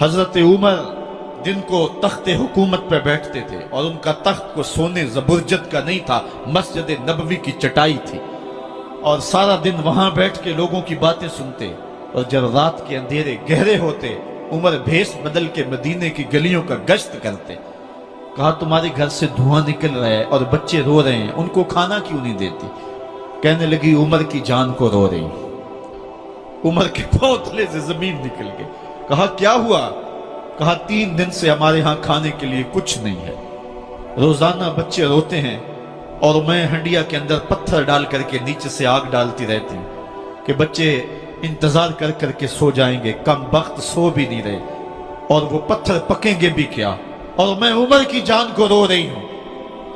حضرت عمر दिन को तख्ते हुकूमत पे बैठते थे और उनका तख्त को सोने जबरजद का नहीं था, मस्जिद नबवी की चटाई थी और सारा दिन वहां बैठ के लोगों की बातें सुनते। और जब रात के अंधेरे गहरे होते उमर भेष बदल के मदीने की गलियों का गश्त करते। कहा तुम्हारे घर से धुआं निकल रहा है और बच्चे रो रहे हैं, उनको खाना क्यों नहीं देती? कहने लगी उमर की जान को रो रही। उमर के पांव तले से जमीन निकल गई। कहा क्या हुआ? कहा 3 दिन से हमारे यहाँ खाने के लिए कुछ नहीं है। रोजाना बच्चे रोते हैं और मैं हंडिया के अंदर पत्थर डाल करके नीचे से आग डालती रहती हूँ कि बच्चे इंतजार कर करके सो जाएंगे, कम वक्त सो भी नहीं रहे और वो पत्थर पकेंगे भी क्या, और मैं उमर की जान को रो रही हूँ।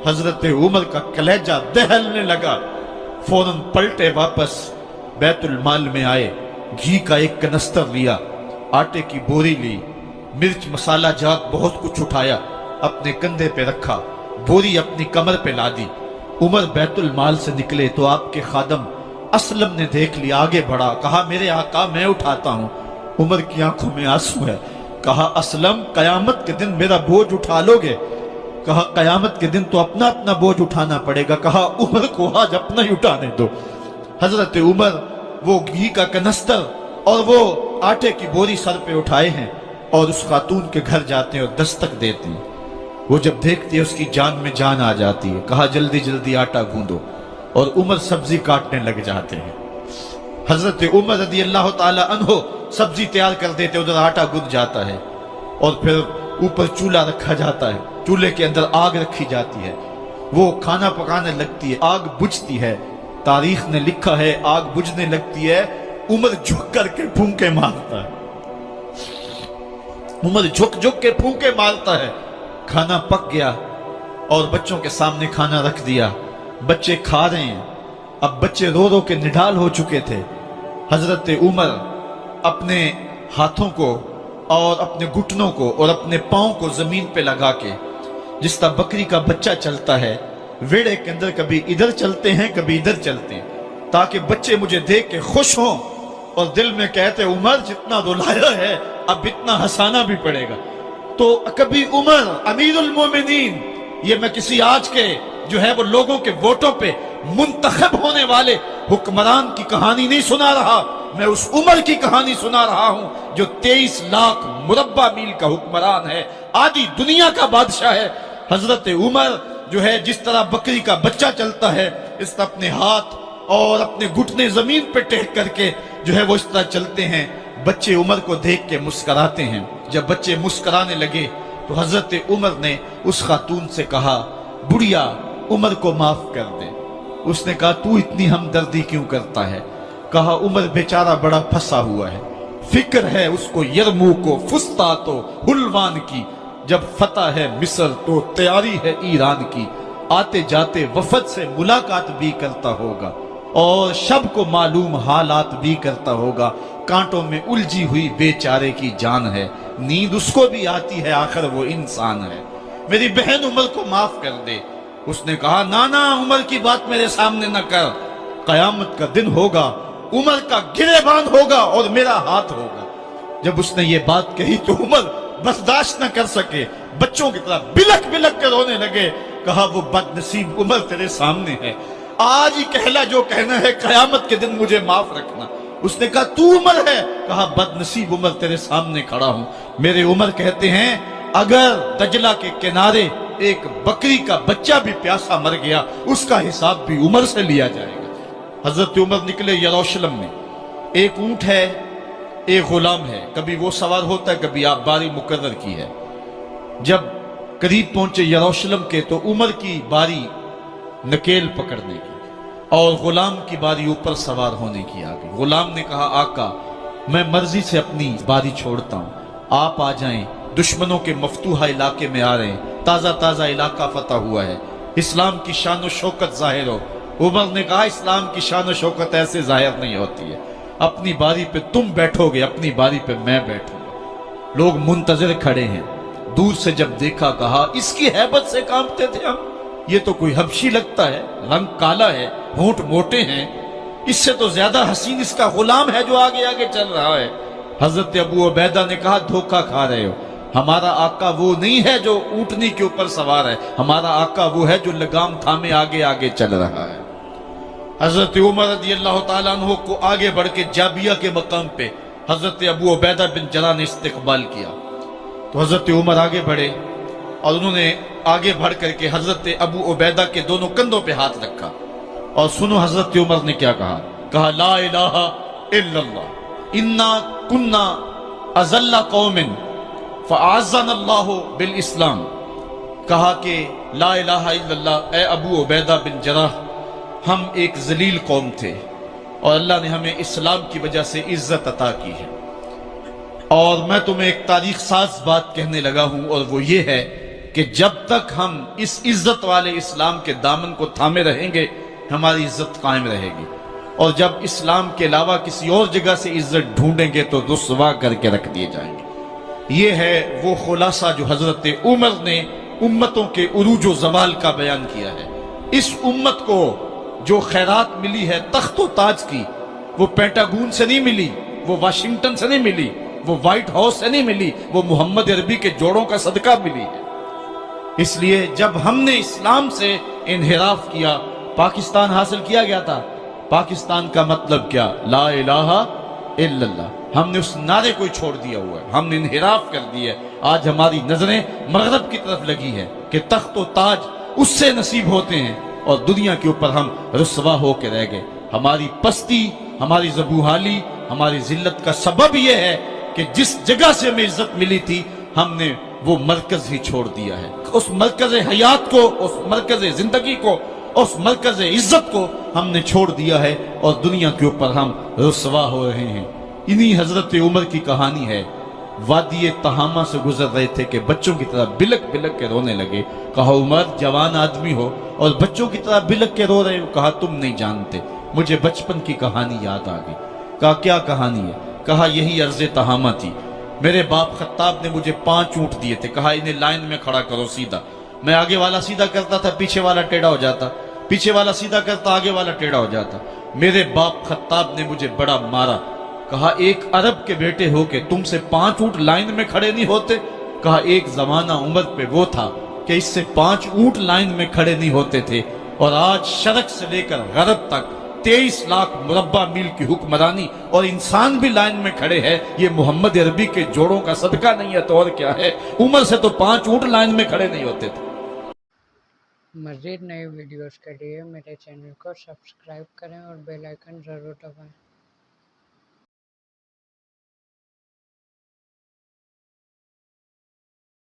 हजरत उमर का कलेजा दहलने लगा। फौरन पलटे वापस बैतुल माल में आए, घी का एक कनस्तर लिया, आटे की बोरी ली, मिर्च मसाला जात बहुत कुछ उठाया, अपने कंधे पे रखा, बोरी अपनी कमर पे लादी। उमर बैतुल माल से निकले तो आपके खादम असलम ने देख लिया, आगे बढ़ा, कहा मेरे आका मैं उठाता हूं। उमर की आंखों में आंसू है। कहा असलम कयामत के दिन मेरा बोझ उठा लोगे? कहा कयामत के दिन तो अपना अपना बोझ उठाना पड़ेगा। कहा उमर को आज अपना ही उठाने दो। हजरत उमर वो घी का कनस्तर और वो आटे की बोरी सर पे उठाए हैं और उस खातून के घर जाते हैं और दस्तक देते हैं। वो जब देखती है उसकी जान में जान आ जाती है। कहा जल्दी जल्दी आटा गूंदो, और उमर सब्जी काटने लग जाते हैं। हजरत उमर रज़ी अल्लाह ताला अन्हो सब्जी तैयार कर देते, उधर आटा गूंद जाता है और फिर ऊपर चूल्हा रखा जाता है, चूल्हे के अंदर आग रखी जाती है, वो खाना पकाने लगती है, आग बुझती है। तारीख ने लिखा है आग बुझने लगती है, उमर झुक करके फूंके मारता है। उमर झुक झुक के फूंके मारता है। खाना पक गया और बच्चों के सामने खाना रख दिया, बच्चे खा रहे हैं। अब बच्चे रो रो के निढाल हो चुके थे। हजरत उमर अपने हाथों को और अपने घुटनों को और अपने पांव को जमीन पे लगा के, जिस तरह बकरी का बच्चा चलता है वेड़े के अंदर, कभी इधर चलते हैं कभी इधर चलते हैं, ताकि बच्चे मुझे देख के खुश हों और दिल में कहते उमर जितना रुलाया है अब इतना हंसाना भी पड़ेगा। तो कभी उमर अमीरुल मोमिनीन, ये मैं किसी आज के जो है वो लोगों के वोटों पे मुंतखब होने वाले हुक्मरान की कहानी नहीं सुना रहा, मैं उस उमर की कहानी सुना रहा हूं जो 23 लाख मुरब्बा मील का हुक्मरान है, आधी दुनिया का बादशाह है। हजरत उमर जो है जिस तरह बकरी का बच्चा चलता है, इस तरह अपने हाथ और अपने घुटने जमीन पे टेक करके जो है वो इस तरह चलते हैं। बच्चे उमर को देख के मुस्कुराते हैं। जब बच्चे मुस्कुराने लगे तो हजरत उमर ने उस खातून से कहा बुढ़िया उमर को माफ कर दे। उसने कहा तू इतनी हमदर्दी क्यों करता है? कहा उमर बेचारा बड़ा फंसा हुआ है, फिक्र है उसको यरमूक को, फुस्तात हुलवान की, जब फतह है मिस्र तो तैयारी है ईरान की, आते जाते वफद से मुलाकात भी करता होगा और शब को मालूम हालात भी करता होगा, कांटों में उलझी हुई बेचारे की जान है, नींद उसको भी आती है, आखिर वो इंसान है, मेरी बहन उमर को माफ कर दे। उसने कहा ना ना उमर की बात मेरे सामने न कर, कयामत का दिन होगा, उमर का गिरेबान होगा और मेरा हाथ होगा। जब उसने ये बात कही तो उमर बर्दाश्त न कर सके, बच्चों की तरह बिलक बिलक कर रोने लगे। कहा वो बदनसीब उमर तेरे सामने है, आज ही कहला जो कहना है, कयामत के दिन मुझे माफ रखना। उसने कहा तू उमर है? कहा बदनसीब उमर तेरे सामने खड़ा हूं। मेरे उमर कहते हैं अगर दजला के किनारे एक बकरी का बच्चा भी प्यासा मर गया उसका हिसाब भी उमर से लिया जाएगा। हजरत उमर निकले यरूशलेम में, एक ऊंट है एक गुलाम है, कभी वो सवार होता है कभी आप बारी मुकर्रर की है। जब करीब पहुंचे यरूशलेम के तो उमर की बारी नकेल पकड़ने की और गुलाम की बारी ऊपर सवार होने की आ गई। गुलाम ने कहा आका मैं मर्जी से अपनी बारी छोड़ता हूं, आप आ जाएं, दुश्मनों के मफतूहा इलाके में आ रहे हैं, ताजा ताजा इलाका फतह हुआ है, इस्लाम की शान शौकत जाहिर हो। उमर ने कहा इस्लाम की शान शौकत ऐसे जाहिर नहीं होती है, अपनी बारी पे तुम बैठोगे, अपनी बारी पे मैं बैठूंगा। लोग मुंतजर खड़े हैं। दूर से जब देखा कहा इसकी हैबत से कांपते थे हम, ये तो कोई हबशी लगता है, रंग काला है, होंठ मोटे हैं, इससे तो ज्यादा हसीन इसका गुलाम है जो आगे आगे चल रहा है। हजरत अबू उबैदा ने कहा धोखा खा रहे हो, हमारा आका वो नहीं है जो ऊंटनी के ऊपर सवार है, हमारा आका वो है जो लगाम थामे आगे आगे चल रहा है। हजरत उमर रज़ी अल्लाह ताला अन्हु को आगे बढ़ के जाबिया के मकाम पे हजरत अबू उबैदा बिन जराह ने इस्तिकबाल किया। तो हजरत उमर आगे बढ़े और उन्होंने आगे बढ़ करके हजरत अबू उबैदा के दोनों कंधों पे हाथ रखा। और सुनो हजरत उमर ने क्या कहा, कहा ला इलाहा इल्लल्लाह इन्ना कुन्ना अज़ल्ला कौमिन फ़अअज़्ज़नल्लाहु बिल इस्लाम। कहा कि ला इलाहा इल्लल्लाह, ए अबू उबैदा बिन जराह, हम एक जलील कौम थे और अल्लाह ने हमें इस्लाम की वजह से इज्जत अता की है। और मैं तुम्हें एक तारीख साज बात कहने लगा हूं, और वो ये है कि जब तक हम इस इज्जत वाले इस्लाम के दामन को थामे रहेंगे हमारी इज्जत कायम रहेगी, और जब इस्लाम के अलावा किसी और जगह से इज्जत ढूंढेंगे तो रुस्वा करके रख दिए जाएंगे। ये है वो खुलासा जो हजरत उमर ने उम्मतों के उरूज व ज़वाल का बयान किया है। इस उम्मत को जो खैरात मिली है तख्तो ताज की, वो पेंटागून से नहीं मिली, वो वाशिंगटन से नहीं मिली, वो व्हाइट हाउस से नहीं मिली, वो मोहम्मद अरबी के जोड़ों का सदका मिली है। इसलिए जब हमने इस्लाम से इन्हिराफ किया, पाकिस्तान हासिल किया गया था। पाकिस्तान का मतलब क्या, ला इलाहा इल्लल्लाह। हमने उस नारे को छोड़ दिया हुआ है, हमने इन्हिराफ कर दिया है। आज हमारी नजरें मगरब की तरफ लगी है कि तख्त व ताज उससे नसीब होते हैं, और दुनिया के ऊपर हम रुस्वा होकर रह गए। हमारी पस्ती, हमारी ज़बूहाली, हमारी जिल्लत का सबब यह है कि जिस जगह से हमें इज्जत मिली थी हमने वो मरकज ही छोड़ दिया है। उस मरकज हयात को, उस मरकज जिंदगी को, उस मरकज इज्जत को हमने छोड़ दिया है, और दुनिया के ऊपर हम रुस्वा हो रहे हैं। इन्हीं हजरत उमर की कहानी है। वादी तहामा से गुजर रहे थे कि बच्चों की तरह बिलक बिलक के रोने लगे। कहा उमर जवान आदमी हो और बच्चों की तरह बिलक के रो रहे हो। कहा तुम नहीं जानते, मुझे बचपन की कहानी याद आ गई। कहा क्या कहानी है? कहा यही अर्ज तहामा थी। मेरे बाप खत्ताब ने मुझे 5 ऊंट दिए थे, कहा इन्हें लाइन में खड़ा करो सीधा। मैं आगे वाला सीधा करता था, पीछे वाला टेढ़ा हो जाता, पीछे वाला सीधा करता, आगे वाला टेढ़ा हो जाता। मेरे बाप खत्ताब ने मुझे बड़ा मारा। कहा एक अरब के बेटे हो के तुमसे 5 ऊंट लाइन में खड़े नहीं होते? कहा एक जमाना उमर पे वो था कि इससे 5 ऊंट लाइन में खड़े नहीं होते थे, और आज शरक से लेकर गरब तक 23 लाख मुरब्बा मील की हुक्मरानी और इंसान भी लाइन में खड़े हैं। ये मोहम्मद अरबी के जोड़ों का सदका नहीं है तो और क्या है? उमर से तो 5 ऊंट लाइन में खड़े नहीं होते थे। मज़ीद नई वीडियोस के लिए मेरे चैनल को सब्सक्राइब करें और बेल आइकन ज़रूर दबाएं।